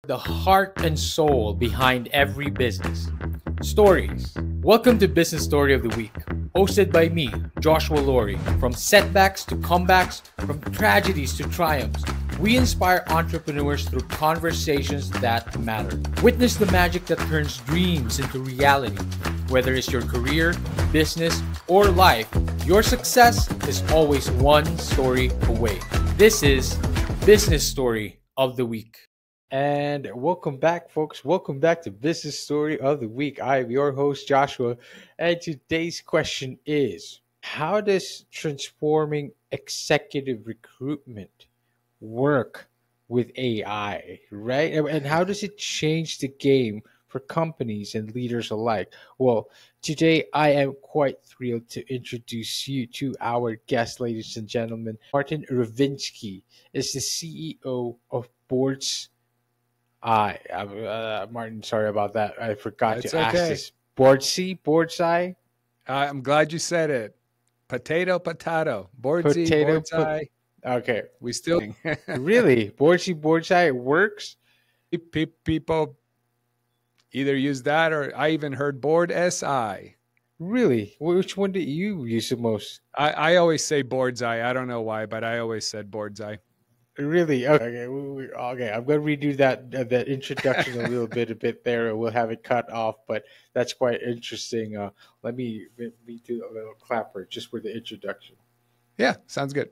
the heart and soul behind every business. Stories. Welcome to Business Story of the Week, hosted by me, Joshua Laurie. From setbacks to comebacks, from tragedies to triumphs, we inspire entrepreneurs through conversations that matter. Witness the magic that turns dreams into reality. Whether it's your career, business, or life, your success is always one story away. This is Business Story of the Week. And welcome back, folks. Welcome back to Business Story of the Week. I am your host, Joshua. And today's question is, how does transforming executive recruitment work with AI, right? And how does it change the game for companies and leaders alike? Well, today I am quite thrilled to introduce you to our guest, ladies and gentlemen. Martin Rowinski is the CEO of BoardsEye. Martin, sorry about that. I forgot to ask this. BoardsEye? I'm glad you said it. Potato. BoardsEye. Okay. We still Really? BoardsEye works? People either use that or I even heard BoardsEye. Really? Which one do you use the most? I always say BoardsEye. I don't know why, but I always said BoardsEye. Really? Okay. Okay. I'm going to redo that introduction a bit there. We'll have it cut off, but that's quite interesting. Let me do a little clapper just for the introduction. Yeah, sounds good.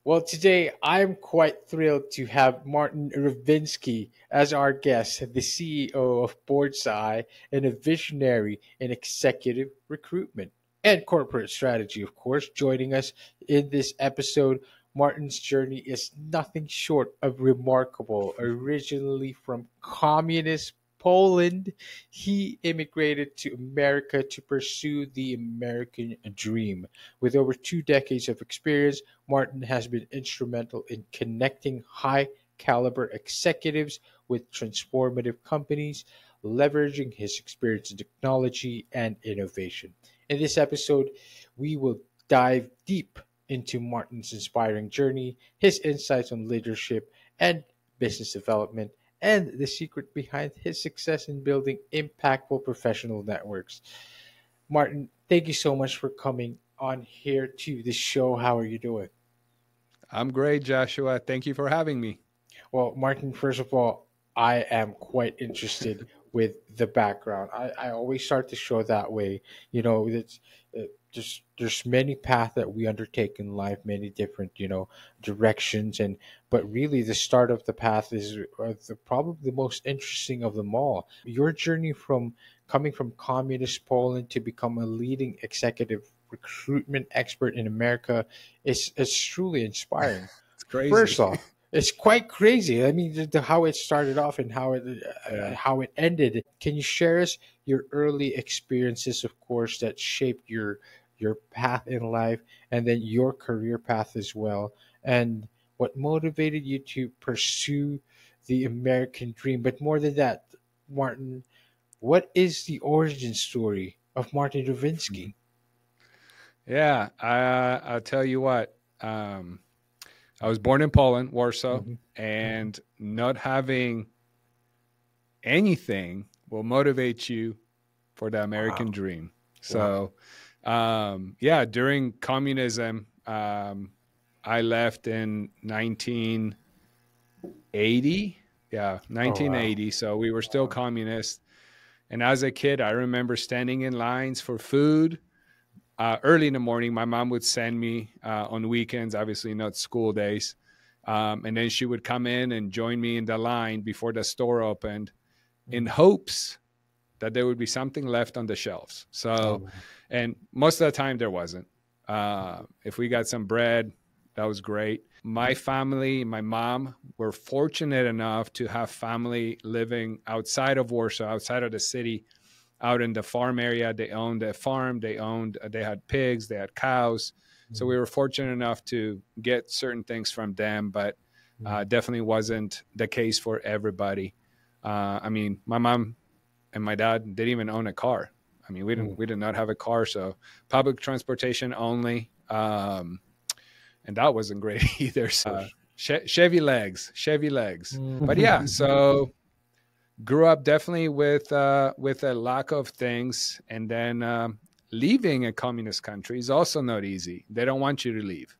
Well, today I'm quite thrilled to have Martin Rowinski as our guest, the CEO of BoardsEye and a visionary in executive recruitment and corporate strategy, of course. Joining us in this episode, Martin's journey is nothing short of remarkable. Originally from communist Poland, he immigrated to America to pursue the American dream. With over 2 decades of experience, Martin has been instrumental in connecting high-caliber executives with transformative companies, leveraging his experience in technology and innovation. In this episode, we will dive deep into Martin's inspiring journey, his insights on leadership and business development, and the secret behind his success in building impactful professional networks. Martin, thank you so much for coming on here to the show. How are you doing? I'm great, Joshua. Thank you for having me. Well, Martin, first of all, I am quite interested with the background. I always start the show that way. You know, it's there's many paths that we undertake in life, many different directions, but really the start of the path is probably the most interesting of them all. Your journey from coming from communist Poland to become a leading executive recruitment expert in America is truly inspiring. It's crazy. First off, it's quite crazy. I mean, how it started off and how it ended. Can you share us your early experiences, of course, that shaped your path in life, and then your career path as well, and what motivated you to pursue the American dream? But more than that, Martin, what is the origin story of Martin Rowinski? Yeah, I'll tell you what. I was born in Poland, Warsaw, and not having anything will motivate you for the American dream. So, during communism, I left in 1980. Yeah, 1980. So we were still communist. And as a kid, I remember standing in lines for food. Early in the morning, my mom would send me on weekends, obviously not school days. And then she would come in and join me in the line before the store opened in hopes that there would be something left on the shelves. So, and most of the time there wasn't. If we got some bread, that was great. My family, my mom, were fortunate enough to have family living outside of Warsaw, outside of the city, out in the farm area. They owned a farm. They had pigs, they had cows. So we were fortunate enough to get certain things from them, but definitely wasn't the case for everybody. I mean, my mom and my dad didn't even own a car. I mean, we did not have a car, so public transportation only. And that wasn't great either. So Chevy legs, Chevy legs. But yeah, Mm. so grew up definitely with a lack of things, and then leaving a communist country is also not easy. They don't want you to leave.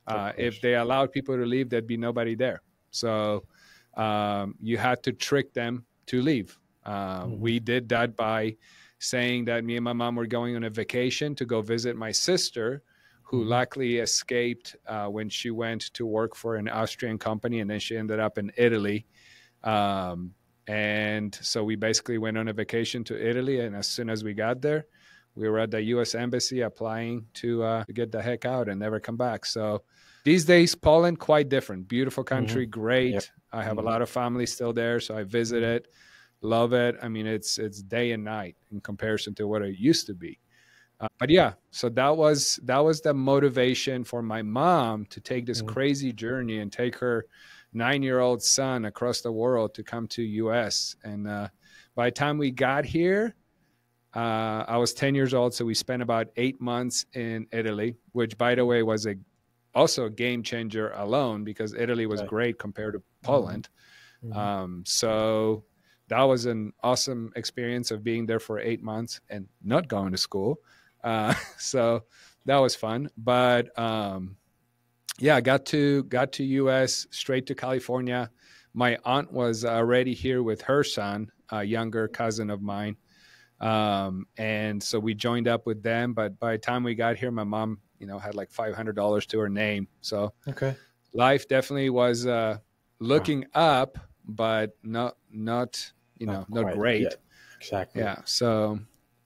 Of If course. they allowed people to leave, there'd be nobody there. So you had to trick them to leave. Hmm. We did that by saying that me and my mom were going on a vacation to go visit my sister, who Hmm. luckily escaped when she went to work for an Austrian company, and then she ended up in Italy. Um, and so we basically went on a vacation to Italy, and as soon as we got there, we were at the U.S. Embassy applying to get the heck out and never come back. So these days, Poland quite different. Beautiful Hmm. country, Yep. great. I have a Hmm. lot of family still there, so I visit Hmm. it, love it. I mean, it's day and night in comparison to what it used to be. But yeah, so that was the motivation for my mom to take this Hmm. crazy journey and take her 9-year-old son across the world to come to U.S. And by the time we got here, I was 10 years old, so we spent about 8 months in Italy, which, by the way, was also a game changer alone because Italy was Right. great compared to Hmm. Poland. Hmm. So that was an awesome experience of being there for 8 months and not going to school. So that was fun. But yeah, got to US, straight to California. My aunt was already here with her son, a younger cousin of mine. And so we joined up with them. But by the time we got here, my mom, had like $500 to her name. So Okay. life definitely was Wow. looking up, but not Not not quite great. yet. Exactly. Yeah. So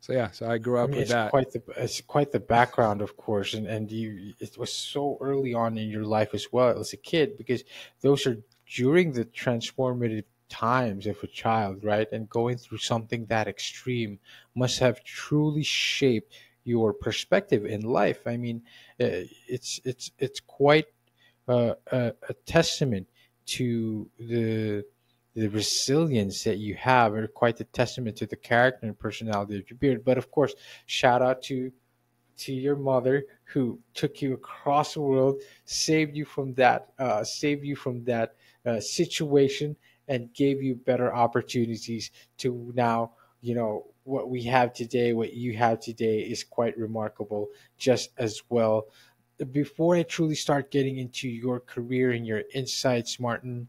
yeah. So I grew I up mean, with that. it's quite the background, of course, and it was so early on in your life as well as a kid, because those are during the transformative times of a child, right? And going through something that extreme must have truly shaped your perspective in life. I mean, it's quite a testament to the resilience that you have, or quite a testament to the character and personality of your beard. But of course, shout out to your mother who took you across the world, saved you from that situation, and gave you better opportunities to now. What we have today, what you have today, is quite remarkable, just as well. Before I truly start getting into your career and your insights, Martin,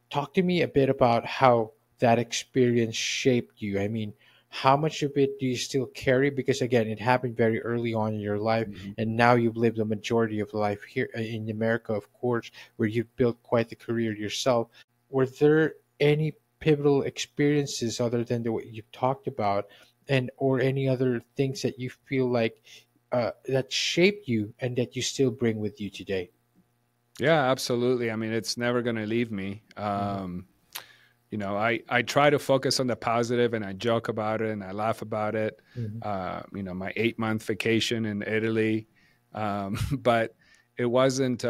talk to me a bit about how that experience shaped you. I mean, how much of it do you still carry? Because again, it happened very early on in your life, Mhm. and now you've lived the majority of life here in America, of course, where you've built quite the career yourself. Were there any pivotal experiences other than what you've talked about, and or any other things that you feel like that shaped you and that you still bring with you today? Yeah, absolutely. I mean, it's never going to leave me. Hmm. I try to focus on the positive, and I joke about it and I laugh about it. Hmm. My 8-month vacation in Italy, but it wasn't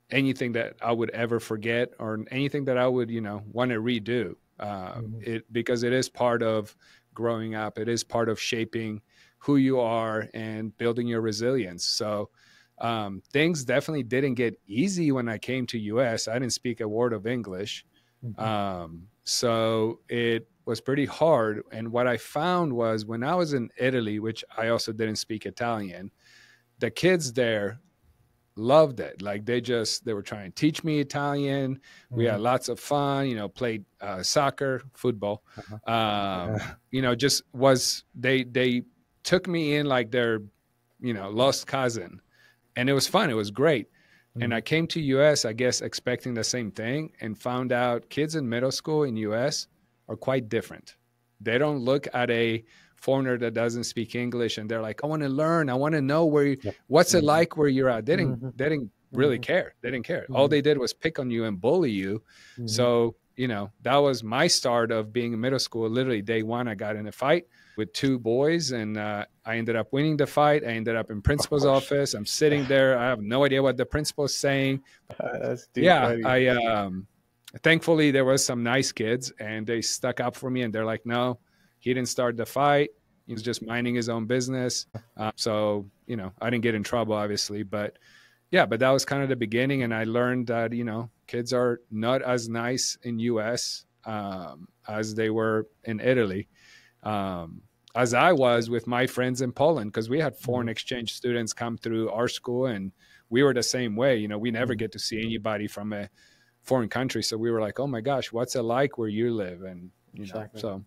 anything that I would ever forget or anything that I would, want to redo. Hmm. It because it is part of growing up. It is part of shaping who you are and building your resilience. So things definitely didn't get easy when I came to US. I didn't speak a word of English. Hmm. So it was pretty hard. And what I found was when I was in Italy, which I also didn't speak Italian, the kids there loved it. Like they were trying to teach me Italian. We Hmm. had lots of fun, played soccer, football. Uh-huh. Just was they took me in like their, lost cousin. And it was fun. It was great. And Hmm. I came to US, I guess, expecting the same thing, and found out kids in middle school in US are quite different. They don't look at a foreigner that doesn't speak English and they're like, I want to learn. I want to know Yep. what's it Hmm. like where you're at. They didn't Hmm. they didn't really Hmm. care. They didn't care. All Hmm. they did was pick on you and bully you. Hmm. So, that was my start of being in middle school. Literally day one, I got in a fight with two boys, and I ended up winning the fight. I ended up in Of principal's course. office. I'm sitting there. I have no idea what the principal is saying. That's too Yeah, funny. I thankfully there was some nice kids, and they stuck up for me. And they're like, "No, he didn't start the fight. He was just minding his own business." So I didn't get in trouble, obviously, but yeah, but that was kind of the beginning. And I learned that, kids are not as nice in US as they were in Italy. Um, as I was with my friends in Poland, because we had foreign Mhm. exchange students come through our school, and we were the same way. We never Mhm. get to see anybody from a foreign country. So we were like, oh my gosh, what's it like where you live? And, Exactly. so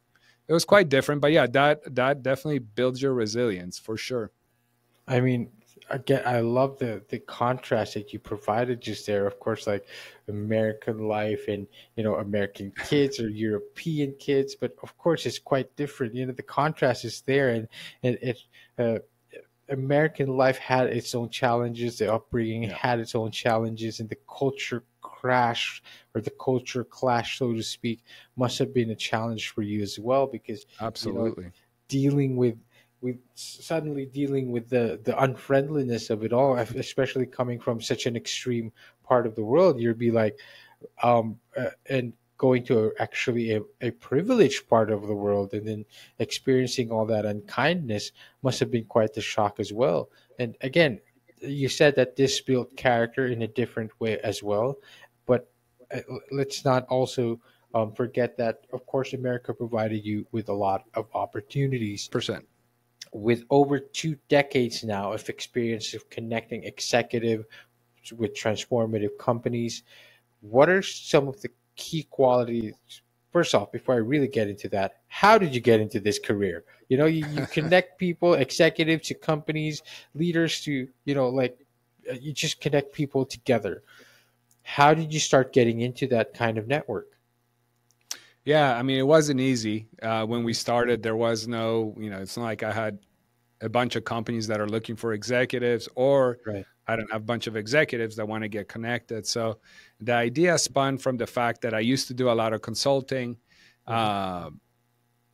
it was quite different. But yeah, that definitely builds your resilience for sure. I mean, again, I love the contrast that you provided just there. Of course, like American life and American kids or European kids, but of course it's quite different. The contrast is there, and it uh, American life had its own challenges. The upbringing Yeah, had its own challenges, and the culture crash or the culture clash, so to speak, must have been a challenge for you as well because you know absolutely. dealing with suddenly dealing with the unfriendliness of it all, especially coming from such an extreme part of the world. You'd be like, and going to actually a privileged part of the world and then experiencing all that unkindness must have been quite the shock as well. And again, you said that this built character in a different way as well, but let's not also forget that of course America provided you with a lot of opportunities. Percent. With over 2 decades now of experience of connecting executive with transformative companies, what are some of the key qualities? First off, before I really get into that, how did you get into this career? You connect people, executives to companies, leaders to, you just connect people together. How did you start getting into that kind of network? Yeah, I mean, it wasn't easy. When we Hmm. started, there was no, it's not like I had a bunch of companies that are looking for executives, or Right. I don't have a bunch of executives that want to get connected. So the idea spun from the fact that I used to do a lot of consulting Hmm. uh,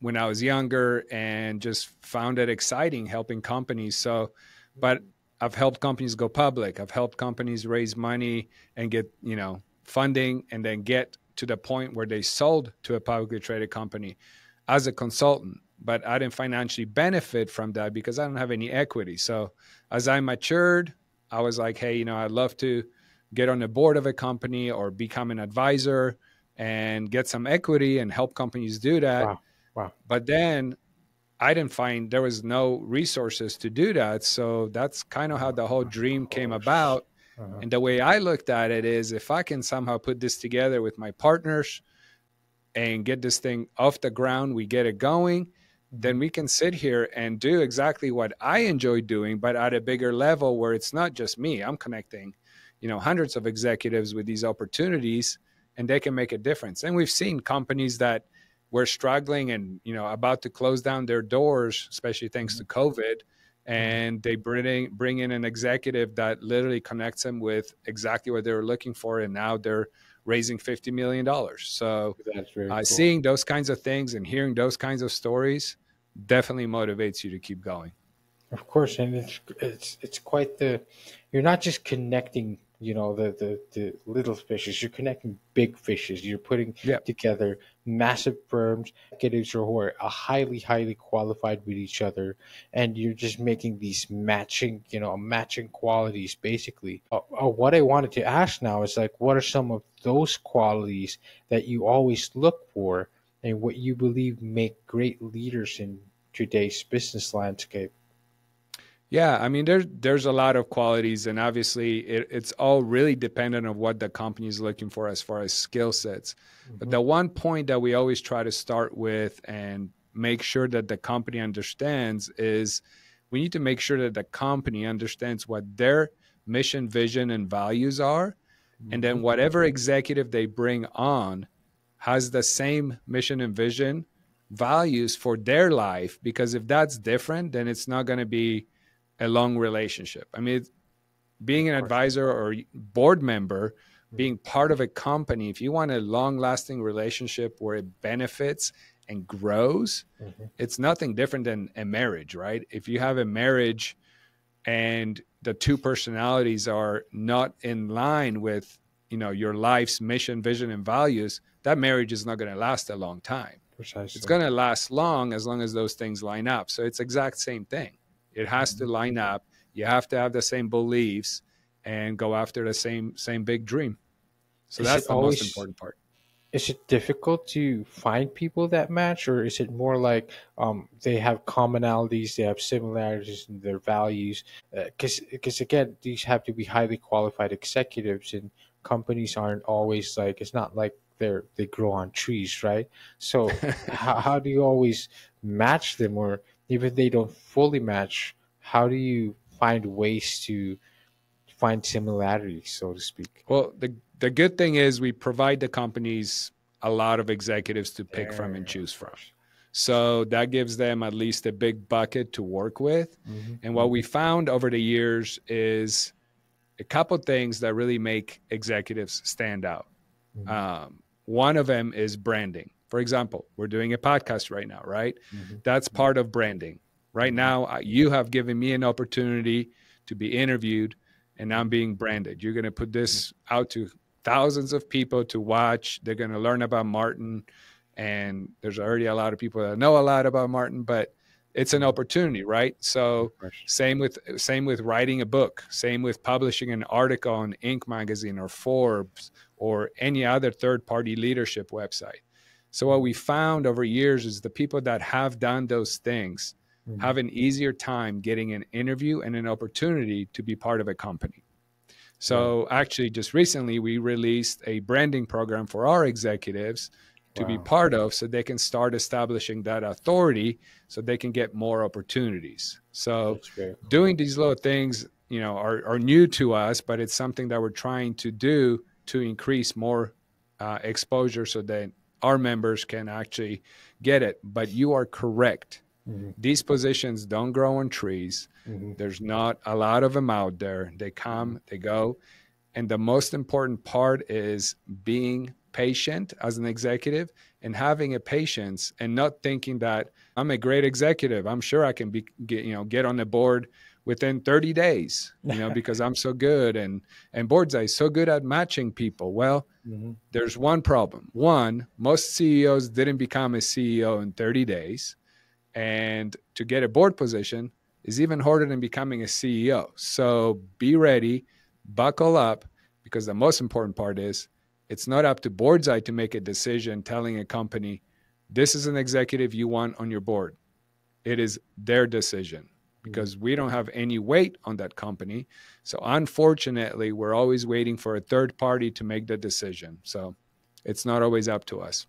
when I was younger, and just found it exciting helping companies. So, but I've helped companies go public. I've helped companies raise money and get, funding, and then get to the point where they sold to a publicly traded company as a consultant. But I didn't financially benefit from that because I don't have any equity. So as I matured, I was like, hey, I'd love to get on the board of a company or become an advisor and get some equity and help companies do that. Wow. Wow. But then I didn't find there was no resources to do that. So that's kind of how the whole Of dream came course. about. Uh-huh. And the way I looked at it is, if I can somehow put this together with my partners and get this thing off the ground, we get it going, Mhm. then we can sit here and do exactly what I enjoy doing, but at a bigger level where it's not just me. I'm connecting, hundreds of executives with these opportunities, and they can make a difference. And we've seen companies that were struggling and, about to close down their doors, especially thanks Mhm. to COVID. Mhm. And they bring in an executive that literally connects them with exactly what they were looking for. And now they're raising $50 million. So That's very cool. seeing those kinds of things and hearing those kinds of stories definitely motivates you to keep going. Of course, and it's quite the. You're not just connecting, the little fishes. You're connecting big fishes. You're putting Yeah. together massive firms, executives who are highly qualified with each other, and you're just making these matching qualities basically. What I wanted to ask now is like, what are some of those qualities that you always look for, and what you believe make great leaders in today's business landscape? Yeah, I mean, there's a lot of qualities, and obviously it's all really dependent on what the company is looking for as far as skill sets. But Hmm. the one point that we always try to start with and make sure that the company understands is, we need to make sure that the company understands what their mission, vision, and values are, and Hmm. then whatever executive they bring on has the same mission and vision, values for their life. Because if that's different, then it's not going to be a long relationship. I mean, being Of an course. advisor or board member, Hmm. being part of a company, if you want a long lasting relationship where it benefits and grows, Hmm. it's nothing different than a marriage, right? If you have a marriage and the two personalities are not in line with, your life's mission, vision, and values, that marriage is not going to last a long time. It's Precisely. going to last long as those things line up. So it's exact same thing. It has to Hmm. line up. You have to have the same beliefs, and go after the same big dream. So Is it that's the most always important part. is it difficult to find people that match, or is it more like they have commonalities, they have similarities in their values? Because again, these have to be highly qualified executives, and companies aren't always like, it's not like they grow on trees, right? So how do you always match them, or even if they don't fully match, how do you find ways to find similarities, so to speak? Well, the good thing is we provide the companies a lot of executives to pick from and There, choose of from. course. So that gives them at least a big bucket to work with. And what Hmm. we found over the years is a couple things that really make executives stand out. Hmm. One of them is branding. For example, we're doing a podcast right now, right? Hmm. That's part of branding. Right Hmm. now, you have given me an opportunity to be interviewed, and I'm Hmm. being branded. You're going to put this out to thousands of people to watch. They're going to learn about Martin, and there's already a lot of people that know a lot about Martin, but it's an Hmm. opportunity, right? So Of course. same with writing a book, same with publishing an article on Inc. magazine or Forbes or any other third-party leadership website. So what we found over years is the people that have done those things Hmm. have an easier time getting an interview and an opportunity to be part of a company. Right. So actually, just recently, we released a branding program for our executives to be Wow. part of so they can start establishing that authority so they can get more opportunities. So That's very cool. doing these little things, are new to us, but it's something that we're trying to do to increase more exposure so that our members can actually get it. But you are correct. Hmm. These positions don't grow on trees. Hmm. There's not a lot of them out there. They come, they go. And the most important part is being patient as an executive and having a patience and not thinking that I'm a great executive. I'm sure I can get on the board within 30 days, because I'm so good and BoardsEye is so good at matching people. Well, Hmm. there's one problem. One, most CEOs didn't become a CEO in 30 days. And to get a board position is even harder than becoming a CEO. So be ready, buckle up, because the most important part is it's not up to BoardsEye to make a decision telling a company, this is an executive you want on your board. It is their decision because we don't have any weight on that company. So unfortunately, we're always waiting for a third party to make the decision. So it's not always up to us.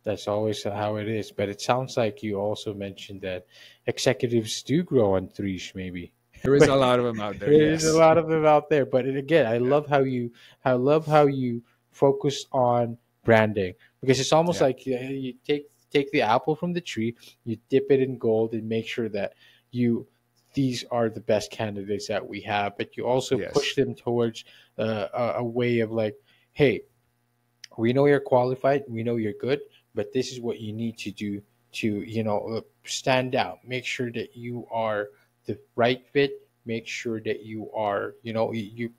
That's always how it is. But it sounds like you also mentioned that executives do grow on trees, maybe. There is But a lot of them out there, there's a yes. lot of them out there. But again, I love how you focus on branding, because it's almost Yeah. like you take the apple from the tree, you dip it in gold, and make sure that you these are the best candidates that we have. But you also push Yes. them towards a way of like, hey, we know you're qualified, we know you're good, but this is what you need to do to stand out. Make sure that you are the right fit. Make sure that you are, you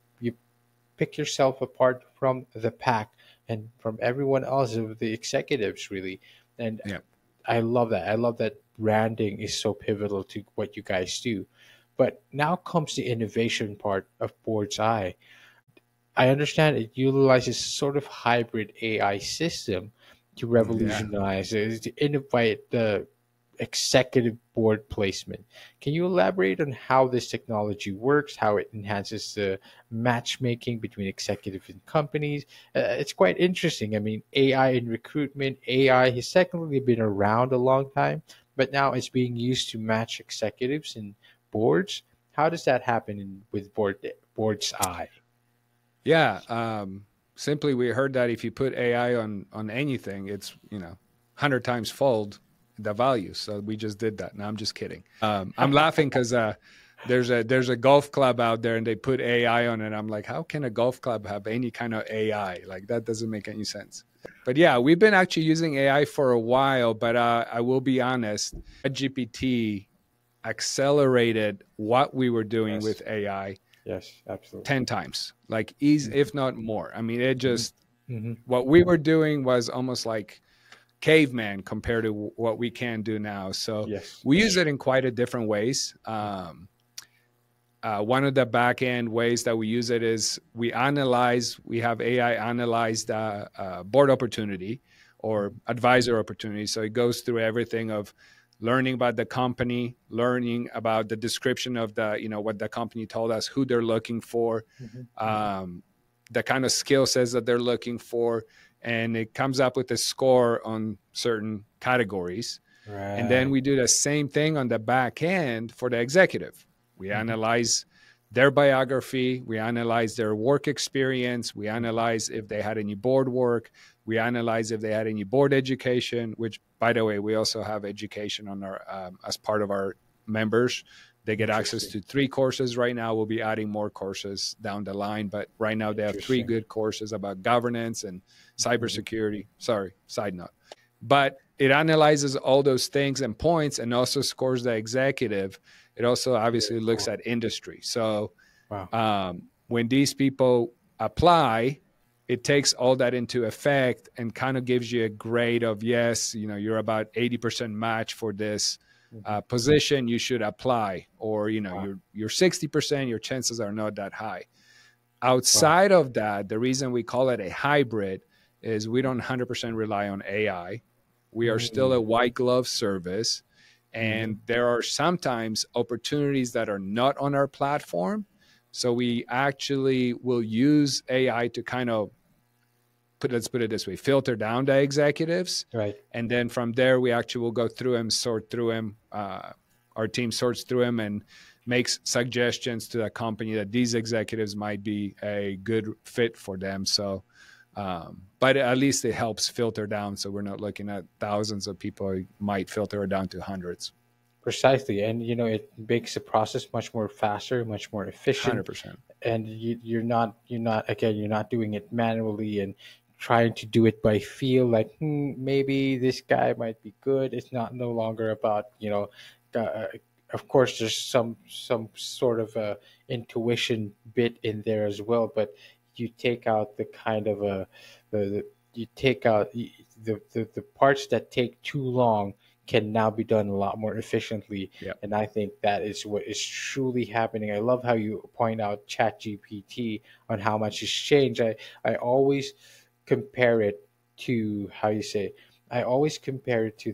pick yourself apart from the pack and from everyone else of the executives, really. And Yeah. I love that. I love that branding is so pivotal to what you guys do. But now comes the innovation part of Board's Eye. I understand it utilizes sort of hybrid AI system to Yeah. revolutionize, to innovate the executive board placement. Can you elaborate on how this technology works, how it enhances the matchmaking between executives and companies? It's quite interesting. I mean, AI in recruitment, AI has technically been around a long time, but now it's being used to match executives and boards. How does that happen with Board's Eye? Yeah. Simply, we heard that if you put AI on anything, it's 100 times fold the value. So we just did that. No, I'm just kidding. I'm laughing because there's a golf club out there and they put AI on it. I'm like, how can a golf club have any kind of AI? Like that doesn't make any sense. But yeah, we've been actually using AI for a while. But I will be honest, GPT accelerated what we were doing Yes. with AI Yes, absolutely. 10 times, like easy, Mhm, if not more. I mean, it mhm, just, mhm. what we were doing was almost like caveman compared to what we can do now. So Yes, we that's use true. it in quite a different ways. one of the back end ways that we use it is we have AI analyze the board opportunity or advisor opportunity. So it goes through everything of learning about the company, learning about the description of what the company told us, who they're looking for, the kind of skill sets that they're looking for. And it comes up with a score on certain categories. Right. And then we do the same thing on the back end for the executive. We analyze their biography. We analyze their work experience. We analyze if they had any board work. We analyze if they had any board education, which, by the way, we also have education on our as part of our members. They get access to 3 courses right now. We'll be adding more courses down the line, but right now they have 3 good courses about governance and cybersecurity. Sorry, side note. But it analyzes all those things and points and also scores the executive. It also obviously looks at industry. So when these people apply, it takes all that into effect and kind of gives you a grade of, yes, you're about 80% match for this position, you should apply, or you're 60%, your chances are not that high. Outside of that, the reason we call it a hybrid is we don't 100% rely on AI. We are still a white glove service, and there are sometimes opportunities that are not on our platform. So we actually will use AI to kind of let's put it this way, filter down the executives. Right. And then from there, we actually will go through them, sort through them. Our team sorts through them and makes suggestions to the company that these executives might be a good fit for them. So, but at least it helps filter down. So we're not looking at thousands of people. It might filter it down to hundreds. Precisely. And, it makes the process much more faster, much more efficient. 100%. And you're not doing it manually and trying to do it by feel, like maybe this guy might be good. It's no longer about of course there's some sort of intuition bit in there as well, but you take out the kind of you take out the parts that take too long can now be done a lot more efficiently. Yep. And I think that is what is truly happening. I love how you point out ChatGPT on how much it's changed. I always compare it to I always compare it to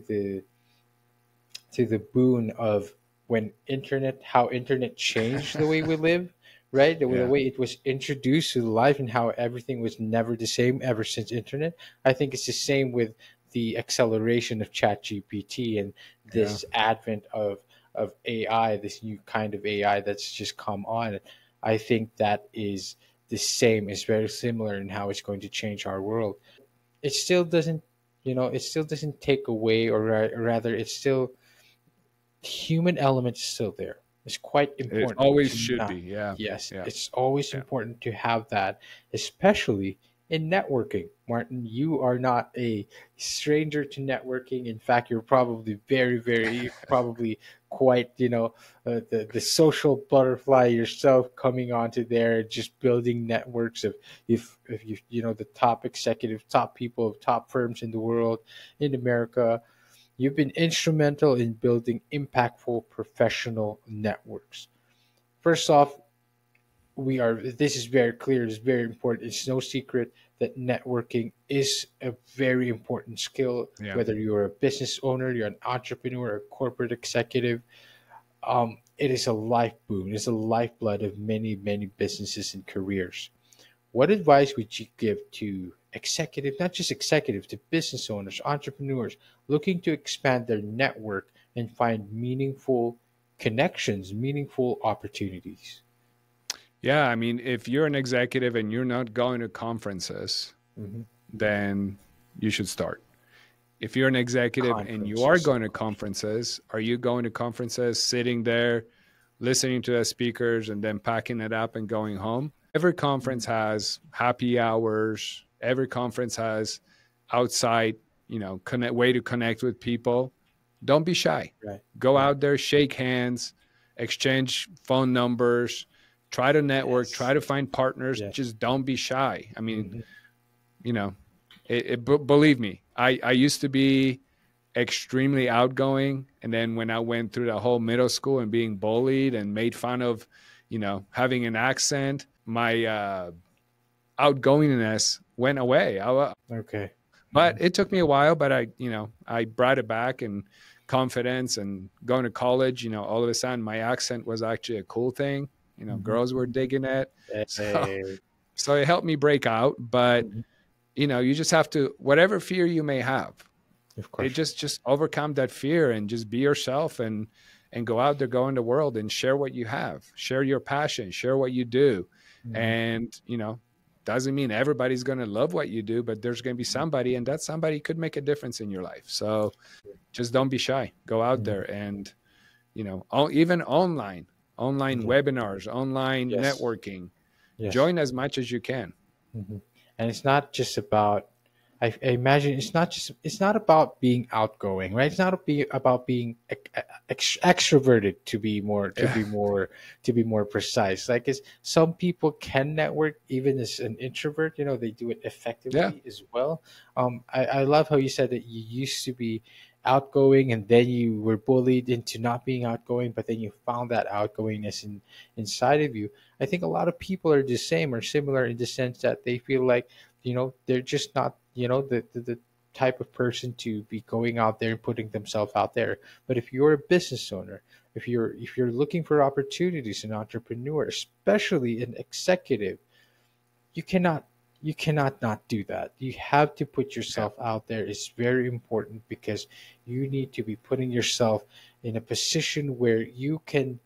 the boon of how internet changed the way we live, right? The way it was introduced to life and how everything was never the same ever since internet. I think it's the same with the acceleration of ChatGPT and this advent of AI, this new kind of AI that's just come on. I think that is the same, is very similar in how it's going to change our world. It still doesn't, take away, or rather, it's still, human element is still there. It's quite important. It always should be, Yes, it's always important to have that, especially in networking. Martin, you are not a stranger to networking. In fact, you're probably very, very, probably quite, the social butterfly yourself, coming onto there, just building networks of, if the top executive, top people of top firms in the world, in America. You've been instrumental in building impactful professional networks. First off, this is very clear, it's very important. It's no secret that networking is a very important skill, whether you're a business owner, you're an entrepreneur, a corporate executive. It is a life boon. It's a lifeblood of many, many businesses and careers. What advice would you give to not just executives, to business owners, entrepreneurs looking to expand their network and find meaningful connections, meaningful opportunities? Yeah, I mean, if you're an executive and you're not going to conferences, then you should start. If you're an executive and you are going to conferences, are you going to conferences, sitting there, listening to the speakers, and then packing it up and going home? Every conference has happy hours. Every conference has outside, way to connect with people. Don't be shy. Right. Go out there, shake hands, exchange phone numbers, try to network, try to find partners. Just don't be shy. I mean, believe me, I used to be extremely outgoing. And then when I went through the whole middle school and being bullied and made fun of, having an accent, my outgoingness went away. Okay. But it took me a while, but I brought it back, and confidence, and going to college, all of a sudden my accent was actually a cool thing. Mhm. Girls were digging it. So, Eh, so it helped me break out. But, mhm. you just have to, whatever fear you may have, Of it course. just overcome that fear and just be yourself, and go out there, go in the world, and share what you have, share your passion, share what you do. Mhm. And doesn't mean everybody's going to love what you do, but there's going to be somebody, and that somebody could make a difference in your life. So just don't be shy, go out Mhm. there, and even online Yeah. webinars, online Yes. networking, Yes. join as much as you can. Mhm. And it's not just about. I imagine it's not about being outgoing, right? It's not about being extroverted Yeah. to be more precise. Like, it's some people can network even as an introvert. They do it Yeah. effectively as well. I love how you said that you used to be outgoing and then you were bullied into not being outgoing, but then you found that outgoingness inside of you. I think a lot of people are the same or similar in the sense that they feel like, they're just not, the type of person to be going out there and putting themselves out there. But if you're a business owner, if you're looking for opportunities, an entrepreneur, especially an executive, you cannot you cannot not do that. You have to put Yeah. yourself out there. It's very important because you need to be putting yourself in a position where you can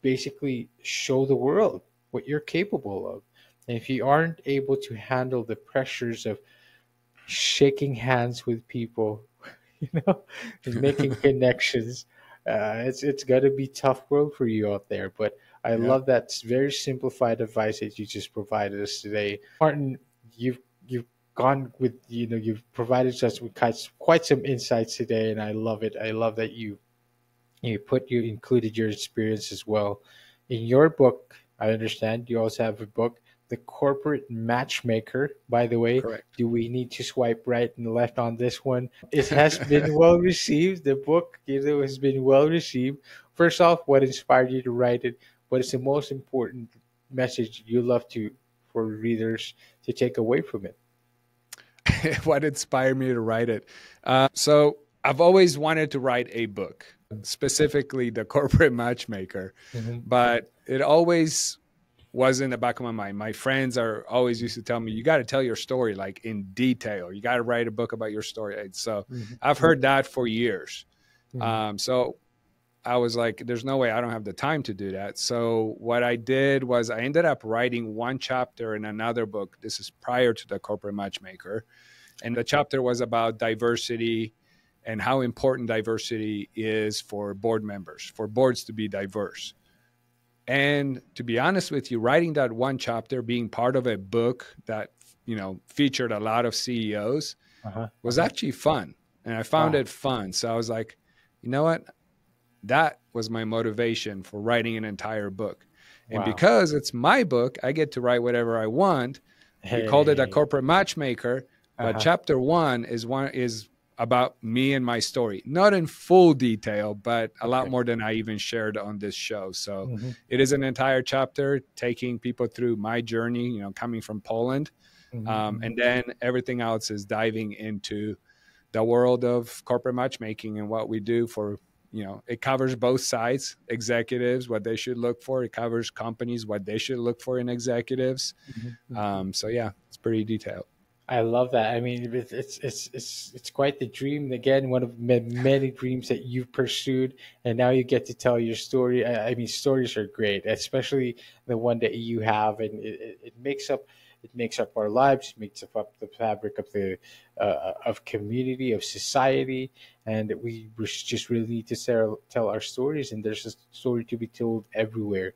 basically show the world what you're capable of. And if you aren't able to handle the pressures of shaking hands with people, you know, and making connections, it's gonna be tough world for you out there. But I Yeah. love that very simplified advice that you just provided us today, Martin. You've gone with you've provided us with quite some insights today, and I love it. I love that you included your experience as well in your book. I understand you also have a book, The Corporate Matchmaker. By the way, Correct. do we need to swipe right and left on this one? It has been well received. The book, has been well received. First off, what inspired you to write it? What is the most important message you love to for readers to take away from it? What inspired me to write it? So I've always wanted to write a book, specifically The Corporate Matchmaker, Mm-hmm. but it always was in the back of my mind. My friends are always used to tell me, you got to tell your story like in detail. You got to write a book about your story. And so I've Mm-hmm. heard that for years. Mm-hmm. So I was like, there's no way, I don't have the time to do that. So what I did was I ended up writing one chapter in another book. This is prior to The Corporate Matchmaker. And the chapter was about diversity and how important diversity is for board members, for boards to be diverse. And to be honest with you, writing that one chapter, being part of a book that, featured a lot of CEOs, Uh-huh. was Uh-huh. actually fun. And I found Wow. it fun. So I was like, you know what? That was my motivation for writing an entire book. And Wow. because it's my book, I get to write whatever I want. We called it A Hey. Corporate Matchmaker, but Uh-huh. chapter one is about me and my story. Not in full detail, but a lot Okay. more than I even shared on this show. So Mm-hmm. it is an entire chapter taking people through my journey, coming from Poland. Mm-hmm. And then everything else is diving into the world of corporate matchmaking and what we do for, it covers both sides, executives, what they should look for. It covers companies, what they should look for in executives. Mm-hmm. So yeah, it's pretty detailed. I love that. I mean, it's quite the dream. Again, one of many dreams that you've pursued, and now you get to tell your story. I mean, stories are great, especially the one that you have, and it makes up our lives. It makes up the fabric of the of community, of society, and just really need to tell our stories. And there's a story to be told everywhere.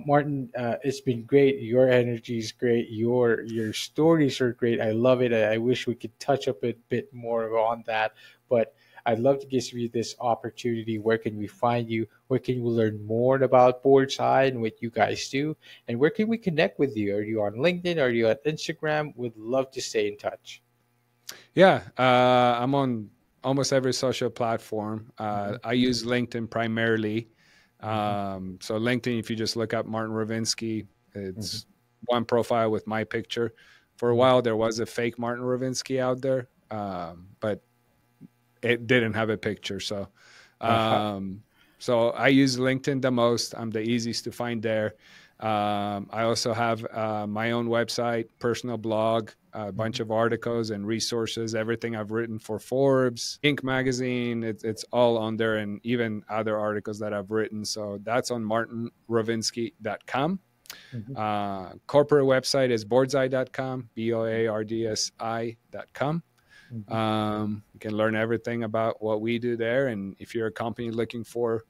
Martin, it's been great. Your energy is great. Your stories are great. I love it. I wish we could touch up a bit more on that, but I'd love to give you this opportunity. Where can we find you? Where can we learn more about BoardsEye and what you guys do? And where can we connect with you? Are you on LinkedIn? Are you on Instagram? Would love to stay in touch. Yeah, I'm on almost every social platform. Mhm. I use LinkedIn primarily. So LinkedIn, if you just look up Martin Rowinski, it's one profile with my picture. For a while, there was a fake Martin Rowinski out there, but it didn't have a picture. So, so I use LinkedIn the most. I'm the easiest to find there. I also have my own website, personal blog, a bunch of articles and resources, everything I've written for Forbes, Inc. magazine. It's all on there, and even other articles that I've written. So that's on martinrowinski.com. Corporate website is boardseye.com, boardsi.com. You can learn everything about what we do there. And if you're a company looking for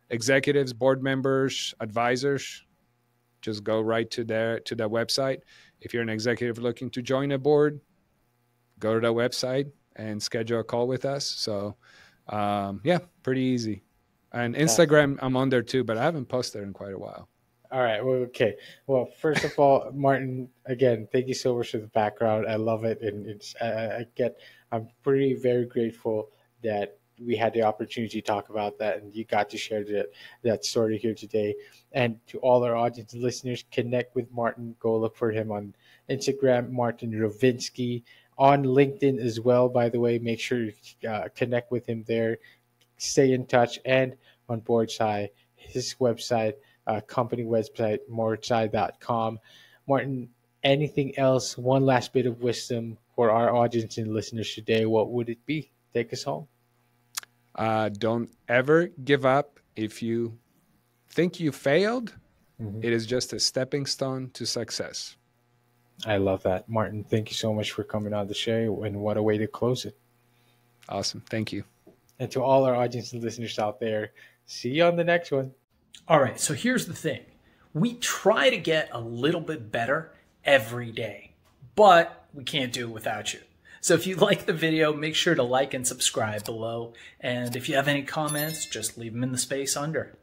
executives, board members, advisors, just go right to the website. If you're an executive looking to join a board, go to the website and schedule a call with us. So, yeah, pretty easy. And Instagram, I'm on there too, but I haven't posted in quite a while. All right. Well, okay. Well, first of all, Martin, again, thank you so much for the background. I love it, and I'm very grateful that we had the opportunity to talk about that, and you got to share that story here today. And to all our audience and listeners, connect with Martin. Go look for him on Instagram, Martin Rowinski, on LinkedIn as well. By the way, make sure you connect with him there. Stay in touch, and on BoardsEye, his website. Company website, boardseye.com. Martin, anything else? One last bit of wisdom for our audience and listeners today. What would it be? Take us home. Don't ever give up. If you think you failed, it is just a stepping stone to success. I love that. Martin, thank you so much for coming on the show, and what a way to close it. Awesome. Thank you. And to all our audience and listeners out there, see you on the next one. All right, so here's the thing. We try to get a little bit better every day, but we can't do it without you. So if you like the video, make sure to like and subscribe below. And if you have any comments, just leave them in the space under.